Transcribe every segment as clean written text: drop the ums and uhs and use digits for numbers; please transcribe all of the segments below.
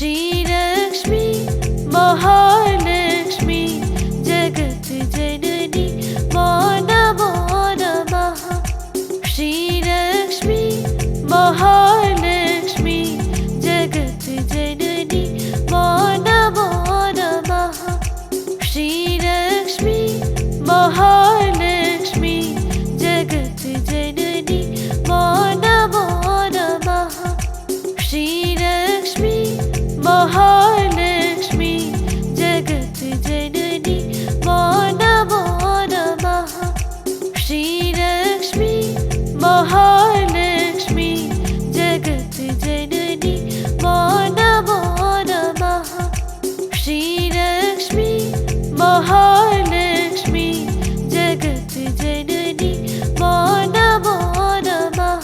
श्रीलक्ष्मी महालक्ष्मी जगज्जननी नमो नमः। श्रीलक्ष्मी महालक्ष्मी जगज्जननी नमो नमः। श्रीलक्ष्मी महालक्ष्मी जगज्जननी नमो नमः। श्रीलक्ष्मी महालक्ष्मी जगज्जननी नमो नमः। श्रीलक्ष्मी महालक्ष्मी जगज्जननी नमो नमः। श्रीलक्ष्मी महालक्ष्मी जगज्जननी नमो नमः।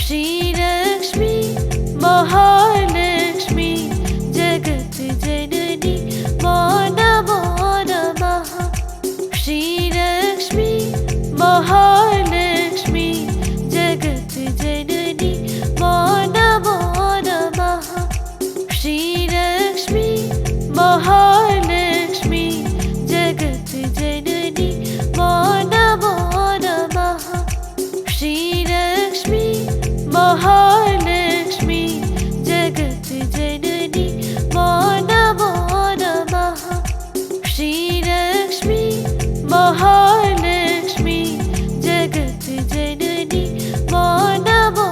श्रीलक्ष्मी महालक्ष्मी जगज्जननी नमो नमः। श्रीलक्ष्मी महालक्ष्मी जगज्जननी नमो नमः। श्रीलक्ष्मी महालक्ष्मी जगज्जननी नमो नमः। श्रीलक्ष्मी महालक्ष्मी जगज्जननी नमो नमः। श्रीलक्ष्मी महालक्ष्मी जगज्जननी नमो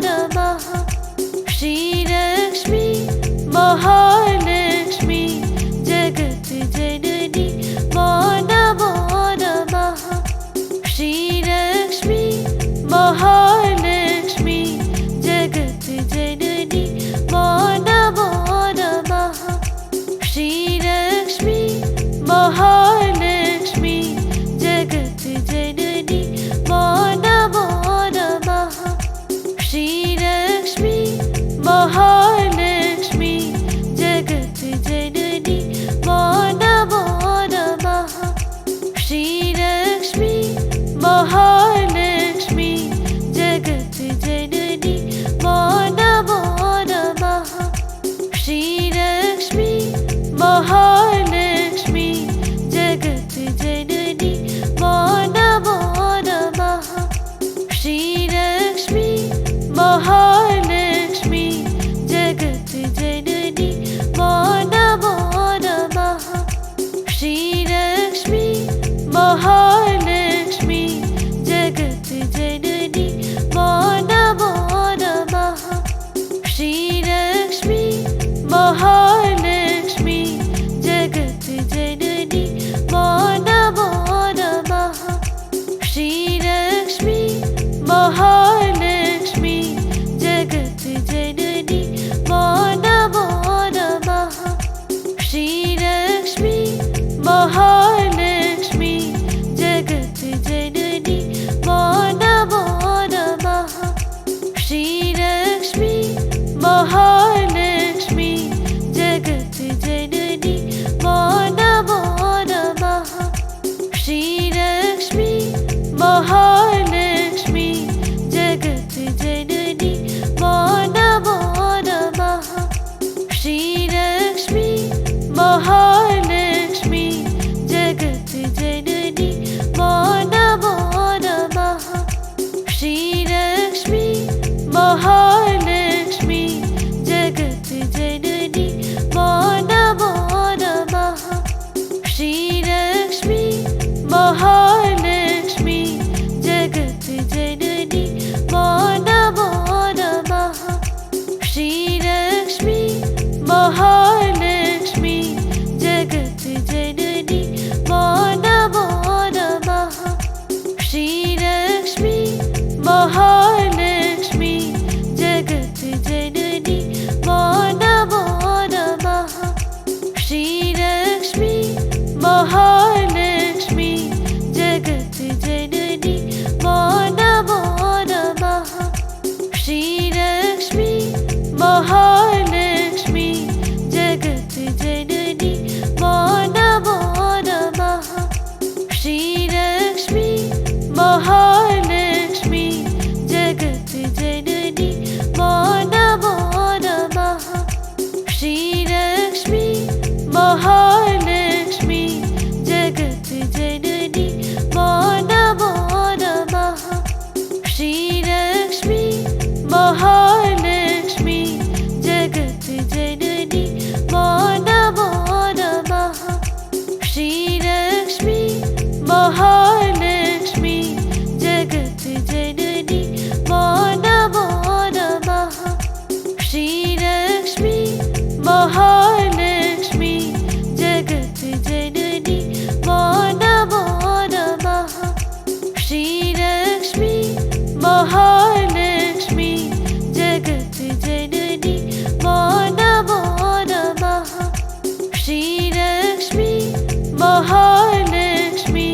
नमः। श्रीलक्ष्मी महालक्ष्मी जगज्जननी नमो नमः। श्रीलक्ष्मी महालक्ष्मी जगज्जननी नमो नमः। श्रीलक्ष्मी महालक्ष्मी जगज्जननी नमो नमः। श्रीलक्ष्मी महालक्ष्मी जगज्जननी नमो नमः। श्रीलक्ष्मी महालक्ष्मी जगज्जननी नमो नमः। श्रीलक्ष्मी महालक्ष्मी जगज्जननी नमो नमः। श्रीलक्ष्मी महालक्ष्मी महालक्ष्मी जगत जननी वो नमो नमः श्रीलक्ष्मी महालक्ष्मी जगत जननी वो नमो नमः श्रीलक्ष्मी महालक्ष्मी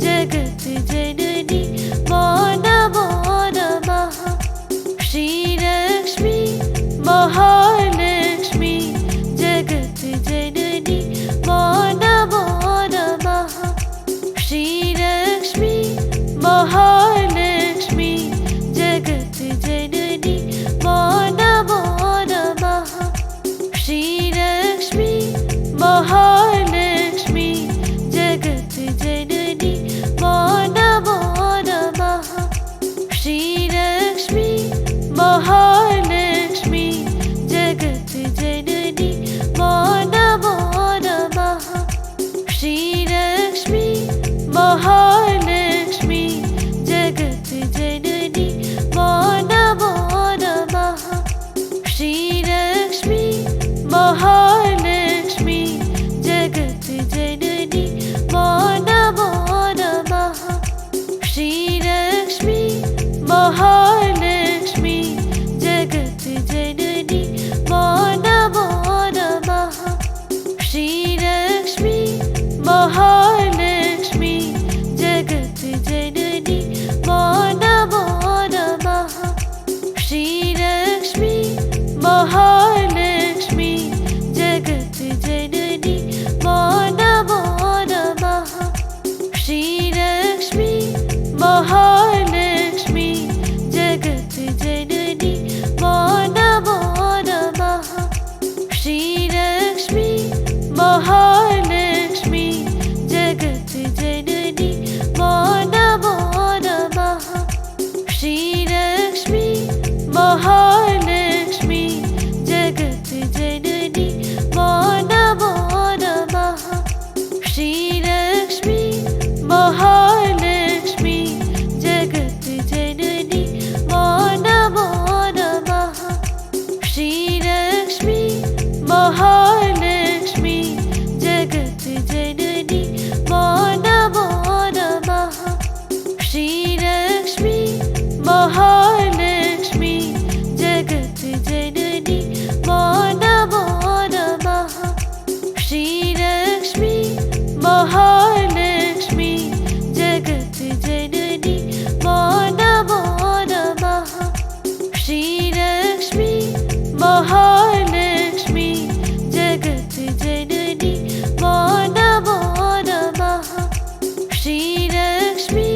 जगत जननी वो नमो नमः श्रीलक्ष्मी महालक्ष्मी जगत जननी वो नमो नमः श्रीलक्ष्मी महालक्ष्मी जगत जननी वो नमो नमः श्रीलक्ष्मी महालक्ष्मी जगत जननी वो नमो नमः श्रीलक्ष्मी महालक्ष्मी जगत जननी वो नमो नमः श्रीलक्ष्मी महालक्ष्मी जगत जननी वो नमो नमः श्रीलक्ष्मी महालक्ष्मी जगत जननी वो नमो नमः श्रीलक्ष्मी महालक्ष्मी जगत जननी वो नमो नमः श्रीलक्ष्मी महालक्ष्मी जगत जननी वो नमो नमः श्रीलक्ष्मी महालक्ष्मी जगत जननी वो नमो नमः श्रीलक्ष्मी महालक्ष्मी जगत जननी वो नमो नमः श्रीलक्ष्मी महालक्ष्मी जगत जननी वो नमो नमः श्रीलक्ष्मी महालक्ष्मी जगत जननी वो नमो नमः श्रीलक्ष्मी महालक्ष्मी जगत जननी वो नमो नमः श्रीलक्ष्मी महालक्ष्मी जगत जननी वो नमो नमः श्रीलक्ष्मी महालक्ष्मी जगत जननी वो नमो नमः श्रीलक्ष्मी महालक्ष्मी जगत जननी वो नमो नमः श्रीलक्ष्मी महालक्ष्मी जगत जननी वो नमो नमः श्रीलक्ष्मी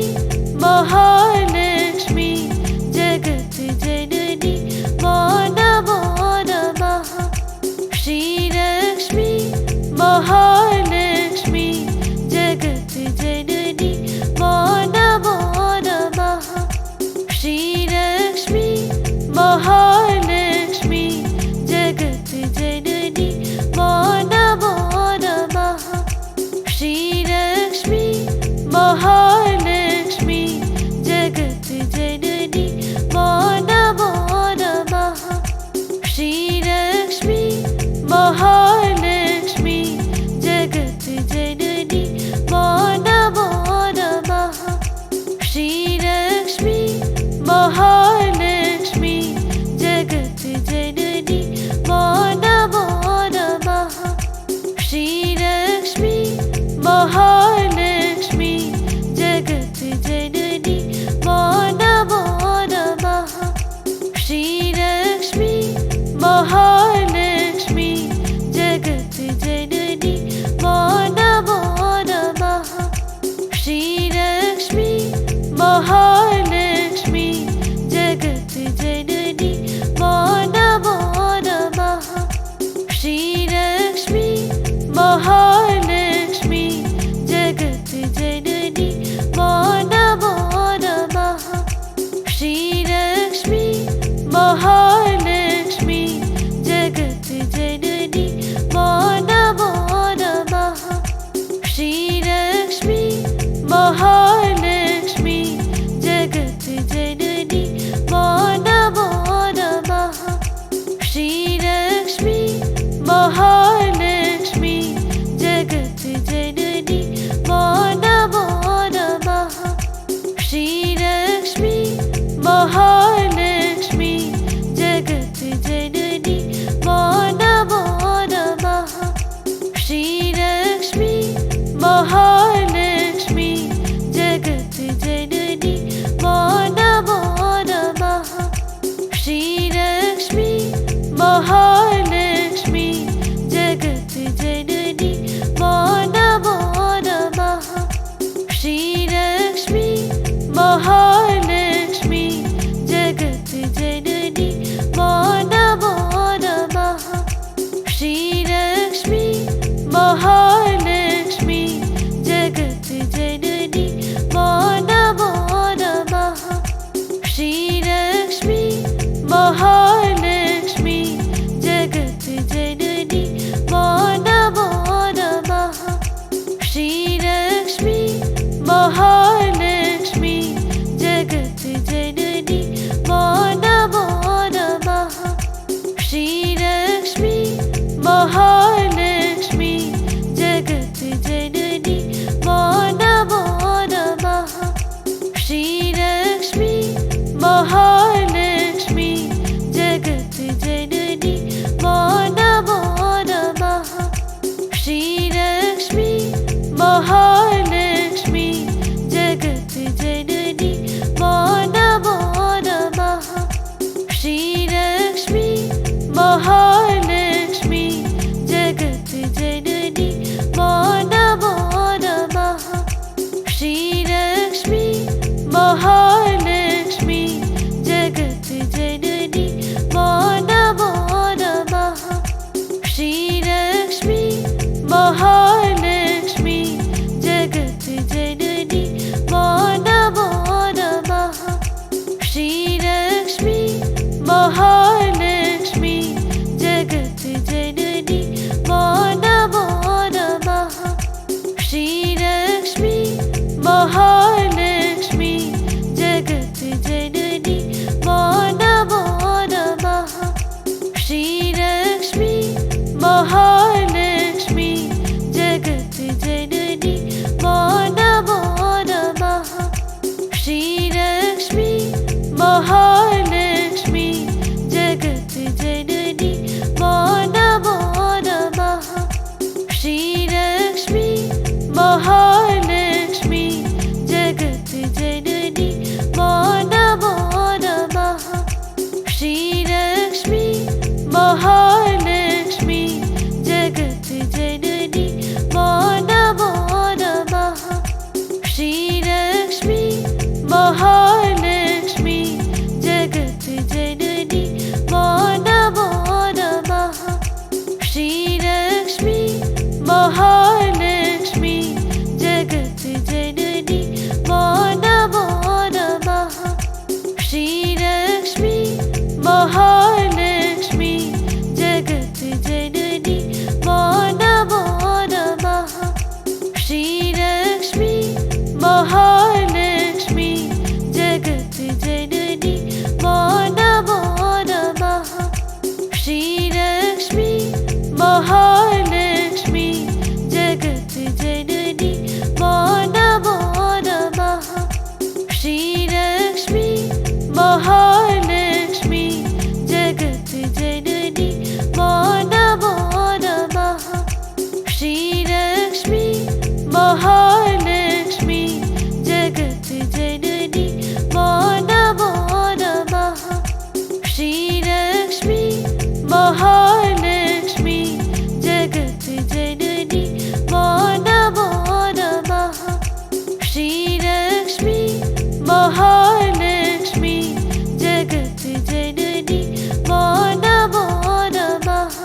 महालक्ष्मी जगत जननी वो नमो नमः श्रीलक्ष्मी महालक्ष्मी जगत जननी वो नमो नमः श्रीलक्ष्मी महालक्ष्मी जगत जननी वो नमो नमः श्रीलक्ष्मी महालक्ष्मी जगत जननी वो नमो नमः श्रीलक्ष्मी महालक्ष्मी जगत जननी वो नमो नमः श्रीलक्ष्मी महालक्ष्मी जगत जननी वो नमो नमः श्रीलक्ष्मी महालक्ष्मी जगत जननी वो नमो नमः श्रीलक्ष्मी महालक्ष्मी महालक्ष्मी जगत जननी मा नमो नमः श्रीलक्ष्मी महालक्ष्मी जगत जननी मा नमो नमः श्रीलक्ष्मी महालक्ष्मी जगत जननी मा नमो नमः श्रीलक्ष्मी महालक्ष्मी जगत जननी मा नमो नमः श्रीलक्ष्मी महालक्ष्मी जगत जननी मा नमो नमः श्रीलक्ष्मी महालक्ष्मी जगत जननी मा नमो नमः श्रीलक्ष्मी महालक्ष्मी जगत जननी मा नमो नमः श्रीलक्ष्मी महालक्ष्मी जगत जननी मा नमो नमः श्रीलक्ष्मी महालक्ष्मी जगत जननी मा नमो नमः श्रीलक्ष्मी महालक्ष्मी जगत जननी मा नमो नमः श्रीलक्ष्मी महालक्ष्मी जगत जननी मा नमो नमः श्रीलक्ष्मी महालक्ष्मी जगत जननी मा नमो नमः श्रीलक्ष्मी महालक्ष्मी जगत जननी मा नमो नमः श्रीलक्ष्मी महालक्ष्मी जगत जननी मा नमो नमः श्रीलक्ष्मी महालक्ष्मी जगत जननी मा नमो नमः श्रीलक्ष्मी महालक्ष्मी जगत जननी मा नमो नमः श्रीलक्ष्मी महालक्ष्मी जगत जननी मा नमो नमः श्रीलक्ष्मी महालक्ष्मी जगत जननी मा नमो नमः श्रीलक्ष्मी महालक्ष्मी जगत जननी मा नमो नमः श्रीलक्ष्मी महालक्ष्मी जगत जननी मा नमो नमः श्रीलक्ष्मी महालक्ष्मी जगत जननी मा नमो नमः श्रीलक्ष्मी महालक्ष्मी जगत जननी मा नमो नमः श्रीलक्ष्मी महालक्ष्मी जगत जननी मा नमो नमः श्रीलक्ष्मी महालक्ष्मी जगत जननी मा नमो नमः श्रीलक्ष्मी महालक्ष्मी जगत जननी मा नमो नमः श्रीलक्ष्मी महालक्ष्मी जगत जननी मा नमो नमः श्रीलक्ष्मी महालक्ष्मी जगत जननी मा नमो नमः श्रीलक्ष्मी महालक्ष्मी जगत जननी मा नमो नमः श्रीलक्ष्मी महालक्ष्मी जगत जननी मा नमो नमः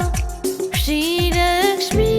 श्रीलक्ष्मी